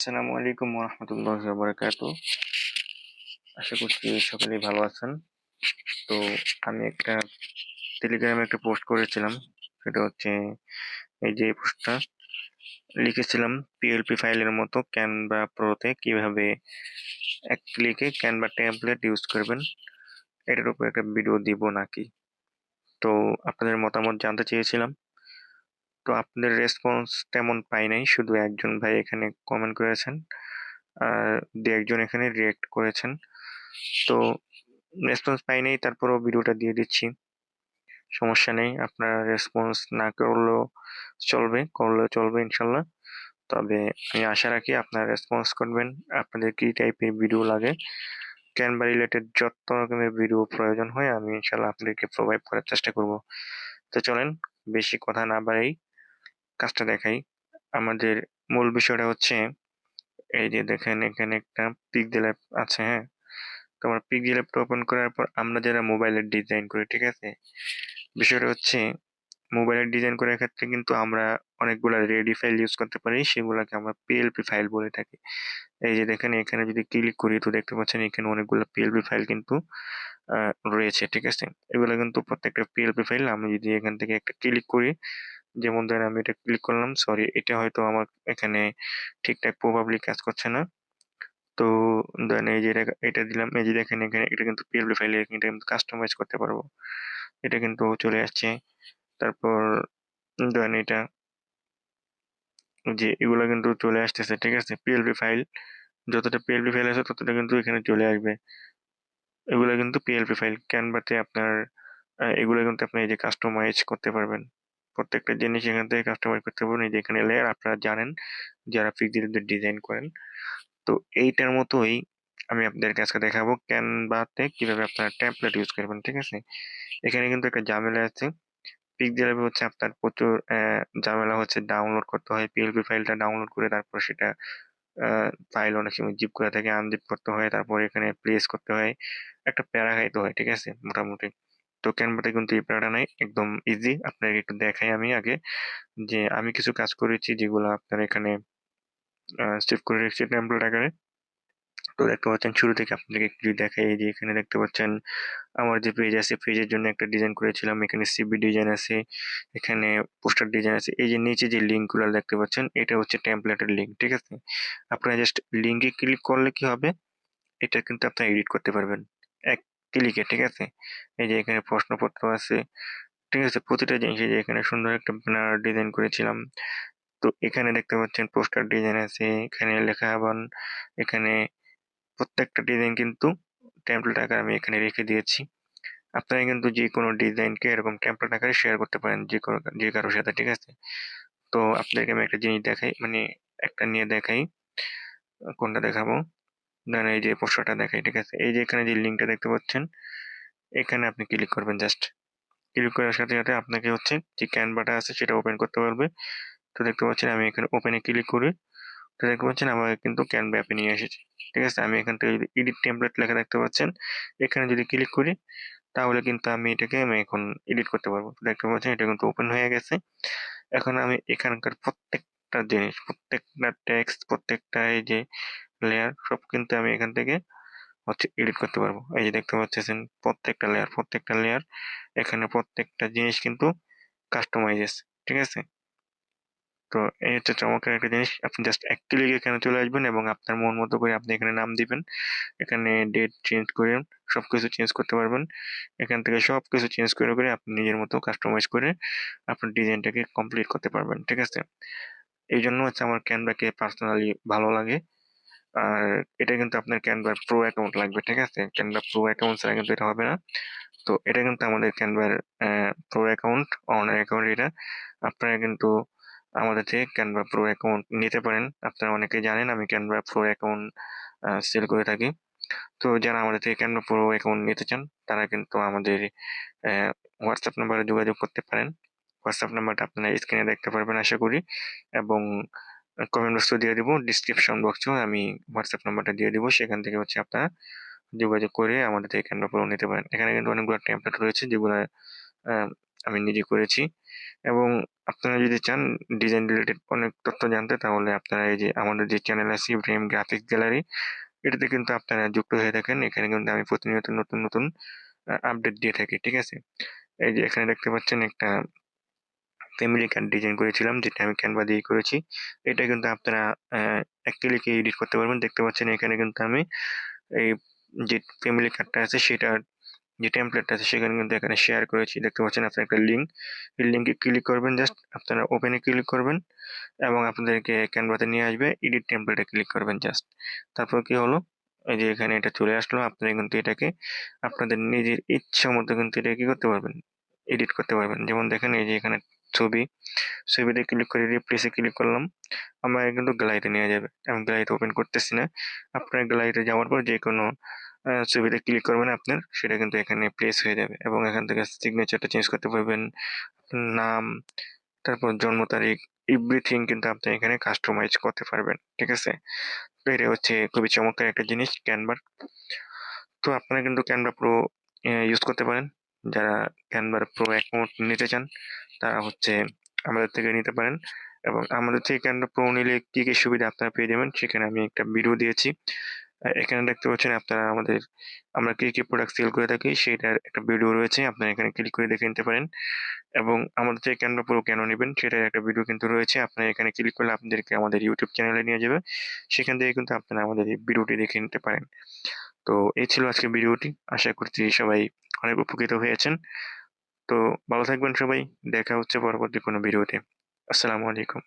আসসালামু আলাইকুম ওরহমতুল্লাহি ওয়াবারাকাতুহু। আশা করছি সকলেই ভালো আছেন। তো আমি টেলিগ্রামে একটা পোস্ট করেছিলাম। সেটা হচ্ছে এই যে পোস্টটা লিখেছিলাম, পিএলপি ফাইলের মতো ক্যানভা প্রোতে কিভাবে এক ক্লিকে ক্যানভা টেমপ্লেট ইউজ করবেন, এটার উপর একটা ভিডিও দিব নাকি। তো আপনাদের মতামত জানতে চেয়েছিলাম। তো আপনাদের রেসপন্স তেমন পাই নাই, শুধু একজন ভাই এখানে কমেন্ট করেছেন আর দু একজন এখানে রিয়েক্ট করেছেন। তো রেসপন্স পাই নাই, তারপরেও ভিডিওটা দিয়ে দিচ্ছি। সমস্যা নেই, আপনারা রেসপন্স না করলেও চলবে, করলেও চলবে ইনশাল্লাহ। তবে আমি আশা রাখি আপনারা রেসপন্স করবেন। আপনাদের কি টাইপের ভিডিও লাগে, ক্যানভা রিলেটেড যত রকমের ভিডিও প্রয়োজন হয় আমি ইনশাল্লাহ আপনাদেরকে প্রোভাইড করার চেষ্টা করব। তো চলেন, বেশি কথা না বাড়াই, কাজটা দেখাই। আমাদের মূল বিষয়টা হচ্ছে এই যে দেখেন এখানে একটা পিক্সেল অ্যাপ আছে, হ্যাঁ। তো আমরা পিক্সেল অ্যাপটা ওপেন করার পর আমরা যারা মোবাইলের ডিজাইন করি, ঠিক আছে, বিষয়টা হচ্ছে মোবাইলের ডিজাইন করার ক্ষেত্রে কিন্তু আমরা অনেকগুলা রেডি ফাইল ইউজ করতে পারি, সেগুলোকে আমরা পিএলপি ফাইল বলে থাকি। এই যে দেখেন এখানে যদি ক্লিক করি তো দেখতে পাচ্ছেন এখানে অনেকগুলো পিএলপি ফাইল কিন্তু রয়েছে, ঠিক আছে। এগুলো কিন্তু প্রত্যেকটা পিএলপি ফাইল। আমি যদি এখান থেকে একটা ক্লিক করি, যেমন ধরেন আমি এটা ক্লিক করলাম, সরি এটা হয়তো আমার এখানে ঠিকঠাক প্রবাবলি কাজ করছে না। তো দেন এই যে এটা দিলাম, এই যে দেখেন এখানে এটা কিন্তু পিএলপি ফাইলে এটা কিন্তু কাস্টমাইজ করতে পারবো। এটা কিন্তু চলে আসছে। তারপর ধরেন এটা যে এগুলা কিন্তু চলে আসতেছে, ঠিক আছে। পিএলপি ফাইল, যতটা পিএলপি ফাইল আছে ততটা কিন্তু এখানে চলে আসবে। এগুলা কিন্তু পিএলপি ফাইল। ক্যানভাতে আপনার এগুলা কিন্তু আপনি এই যে কাস্টমাইজ করতে পারবেন। প্রত্যেকটা জিনিস এখান থেকে কাস্টমাইজ করতে পারবেন। এই যে এখানে লেয়ার আপনারা জানেন যারা পিক্সেলদের ডিজাইন করেন। তো এইটার মতোই আমি আপনাদেরকে আজকে দেখাবো ক্যানভাতে কিভাবে আপনারা টেমপ্লেট ইউজ করবেন, ঠিক আছে। এখানে কিন্তু একটা ঝামেলা আছে। পিক্সেল অ্যাপে হচ্ছে আপনার প্রচুর ঝামেলা হচ্ছে, ডাউনলোড করতে হয় পিএলপি ফাইলটা, ডাউনলোড করে তারপর সেটা ফাইল অনেক সময় জিপ করে থাকে, আনজিপ করতে হয়, তারপর এখানে প্লেস করতে হয়, একটা প্যারা খাইতে হয়, ঠিক আছে মোটামুটি। তো ক্যানভাতে কিন্তু এই প্যারাটা নাই, একদম ইজি। আপনাকে একটু দেখাই আমি আগে, যে আমি কিছু কাজ করেছি যেগুলো আপনার এখানে সেভ করে রেখেছি টেমপ্লেট আকারে। তো দেখতে পাচ্ছেন শুরু থেকে আপনাকে একটু যদি দেখাই, এই যে এখানে দেখতে পাচ্ছেন আমার যে পেজ আছে, পেজের জন্য একটা ডিজাইন করেছিলাম। এখানে সিবি ডিজাইন আছে, এখানে পোস্টার ডিজাইন আছে। এই যে নিচে যে লিঙ্ক গুলো দেখতে পাচ্ছেন এটা হচ্ছে টেমপ্লেটের লিঙ্ক, ঠিক আছে। আপনারা জাস্ট লিঙ্কে ক্লিক করলে কি হবে, এটা কিন্তু আপনারা এডিট করতে পারবেন এক ক্লিকে, ঠিক আছে। এই যে এখানে প্রশ্নপত্র আছে, ঠিক আছে। প্রতিটা জিনিস, এই যে এখানে সুন্দর একটা ব্যানার ডিজাইন করেছিলাম। তো এখানে দেখতে পাচ্ছেন পোস্টার ডিজাইন আছে, এখানে লেখা আবান, এখানে প্রত্যেকটা ডিজাইন কিন্তু টেমপ্লেট আকারে আমি এখানে রেখে দিয়েছি। আপনারা কিন্তু যে কোনো ডিজাইনকে এরকম টেমপ্লেট আকারে শেয়ার করতে পারেন যে কারোর সাথে, ঠিক আছে। তো আপনাদেরকে আমি একটা জিনিস দেখাই, মানে একটা নিয়ে দেখাই। কোনটা দেখাবো, না এই যে পোস্টারটা দেখাই, ঠিক আছে। এই যে এখানে যে লিঙ্কটা দেখতে পাচ্ছেন, এখানে আপনি ক্লিক করবেন। জাস্ট ক্লিক করার সাথে সাথে আপনাকে হচ্ছে যে ক্যানভাটা আছে সেটা ওপেন করতে পারবে। তো দেখতে পাচ্ছেন আমি এখানে ওপেনে ক্লিক করি, তো দেখতে পাচ্ছেন আমাকে কিন্তু ক্যানভা অ্যাপে নিয়ে এসেছে, ঠিক আছে। আমি এখান থেকে যদি এডিট টেমপ্লেট লেখা দেখতে পাচ্ছেন, এখানে যদি ক্লিক করি তাহলে কিন্তু আমি এখন এডিট করতে পারবো। তো দেখতে পাচ্ছেন এটা কিন্তু ওপেন হয়ে গেছে। এখন আমি এখানকার প্রত্যেকটা জিনিস, প্রত্যেকটা টেক্সট, প্রত্যেকটা এই যে লেয়ার সব কিন্তু আমি এখান থেকে হচ্ছে এডিট করতে পারবো। এই যে দেখতে পাচ্ছেন প্রত্যেকটা লেয়ার এখানে প্রত্যেকটা জিনিস কিন্তু কাস্টমাইজ আছে, ঠিক আছে। তো এই হচ্ছে চমৎকার একটা জিনিস। আপনি জাস্ট এক ক্লিকে এখানে চলে আসবেন এবং আপনার মন মতো করে আপনি এখানে নাম দিবেন। এখানে ডেট চেঞ্জ করে সবকিছু চেঞ্জ করতে পারবেন। এখান থেকে সবকিছু চেঞ্জ করে আপনি নিজের মতো কাস্টমাইজ করে আপনার ডিজাইনটাকে কমপ্লিট করতে পারবেন, ঠিক আছে। এইজন্য হচ্ছে আমার ক্যানভাকে পার্সোনালি ভালো লাগে। আর এটা কিন্তু আপনার ক্যানভার প্রো অ্যাকাউন্ট লাগবে, ঠিক আছে। ক্যানভা প্রো অ্যাকাউন্ট ছাড়া কিন্তু এটা হবে না। তো এটা কিন্তু আমাদের ক্যানভার প্রো অ্যাকাউন্ট, অনার অ্যাকাউন্ট এটা। আপনারা কিন্তু আমাদের থেকে ক্যানভা প্রো অ্যাকাউন্ট নিতে পারেন। আপনারা অনেকেই জানেন আমি ক্যানভা প্রো অ্যাকাউন্ট সেল করে থাকি। তো যারা আমাদের থেকে ক্যানভা প্রো অ্যাকাউন্ট নিতে চান তারা কিন্তু আমাদের হোয়াটসঅ্যাপ নাম্বারে যোগাযোগ করতে পারেন। হোয়াটসঅ্যাপ নাম্বারটা আপনারা স্ক্রিনে দেখতে পারবেন আশা করি, এবং কমেন্ট বক্সেও দিয়ে দিব, ডিসক্রিপশন বক্সেও আমি হোয়াটসঅ্যাপ নাম্বারটা দিয়ে দিব। সেখান থেকে হচ্ছে আপনারা যোগাযোগ করে আমাদের থেকে ক্যানভা প্রো নিতে পারেন। এখানে কিন্তু অনেকগুলো টেমপ্লেট রয়েছে যেগুলো আমি নিজে করেছি। এবং আপনারা যদি চান ডিজাইন রিলেটেড অনেক তথ্য জানতে, তাহলে আপনারা এই যে আমাদের যে চ্যানেল আছে ইব্রাহিম গ্রাফিক্স গ্যালারি, এটাতে কিন্তু আপনারা যুক্ত হয়ে থাকেন। এখানে কিন্তু আমি প্রতিনিয়ত নতুন আপডেট দিয়ে থাকি। ঠিক আছে? এই যে এখানে দেখতে পাচ্ছেন একটা ফ্যামিলি কার্ড ডিজাইন করেছিলাম, যেটা আমি ক্যানভা দিয়েই করেছি। এটা কিন্তু আপনারা এক ক্লিকে এডিট করতে পারবেন। দেখতে পাচ্ছেন এখানে কিন্তু আমি এই যে ফ্যামিলি কার্ডটা আছে সেটার যে টেমপ্লেটটা আছে সেখানে কিন্তু এখানে শেয়ার করেছি। দেখতে পাচ্ছেন আপনার একটা লিঙ্ক। এই লিঙ্কে ক্লিক করবেন, জাস্ট আপনারা ওপেন এ ক্লিক করবেন এবং আপনাদেরকে ক্যানভাতে নিয়ে আসবে। এডিট টেমপ্লেটে ক্লিক করবেন জাস্ট। তারপর কি হলো? এই যে এখানে এটা চলে আসলো। আপনারা কিন্তু এটাকে আপনাদের নিজের ইচ্ছা মতো কিন্তু এটা কি করতে পারবেন? এডিট করতে পারবেন। যেমন দেখেন এই যে এখানে ছবি, ছবিতে ক্লিক করে রিপ্লেস এ ক্লিক করলাম। আমাকে কিন্তু গ্যালারিতে নিয়ে যাবে। আমি গ্যালারিতে ওপেন করতেছি না। আপনার গ্যালারিতে যাওয়ার পর যেকোনো ছবিতে ক্লিক করবেন আপনার, সেটা কিন্তু এখানে প্লেস হয়ে যাবে এবং এখান থেকে সিগনেচারটা চেঞ্জ করতে পারবেন। নাম, তারপর জন্ম তারিখ, এভরিথিং কিন্তু আপনি এখানে কাস্টমাইজ করতে পারবেন। ঠিক আছে? তো এটা হচ্ছে খুবই চমৎকার একটা জিনিস ক্যানভার। তো আপনারা কিন্তু ক্যানভা প্রো ইউজ করতে পারেন। যারা ক্যানভার প্রো অ্যাকাউন্ট নিতে চান, তারা হচ্ছে আমাদের থেকে নিতে পারেন। এবং আমাদের থেকে ক্যানভা প্রো নিলে কি সুবিধা আপনারা পেয়ে যাবেন, সেখানে আমি একটা ভিডিও দিয়েছি। এখানে দেখতে পাচ্ছেন আপনারা আমরা কি প্রোডাক্ট সেল করে থাকি সেটার একটা ভিডিও রয়েছে। আপনারা এখানে ক্লিক করে দেখে নিতে পারেন। এবং আমাদের থেকে ক্যানভা প্রো কেন নিবেন সেটার একটা ভিডিও কিন্তু রয়েছে। আপনারা এখানে ক্লিক করলে আপনাদেরকে আমাদের ইউটিউব চ্যানেলে নিয়ে যাবে। সেখান থেকে কিন্তু আপনারা আমাদের এই ভিডিওটি দেখে নিতে পারেন। তো এই ছিল আজকের ভিডিওটি। আশা করছি সবাই অনেক উপকৃত হয়েছেন। তো ভালো থাকবেন সবাই। দেখা হচ্ছে পরবর্তী কোনো ভিডিওতে। আসসালামু আলাইকুম।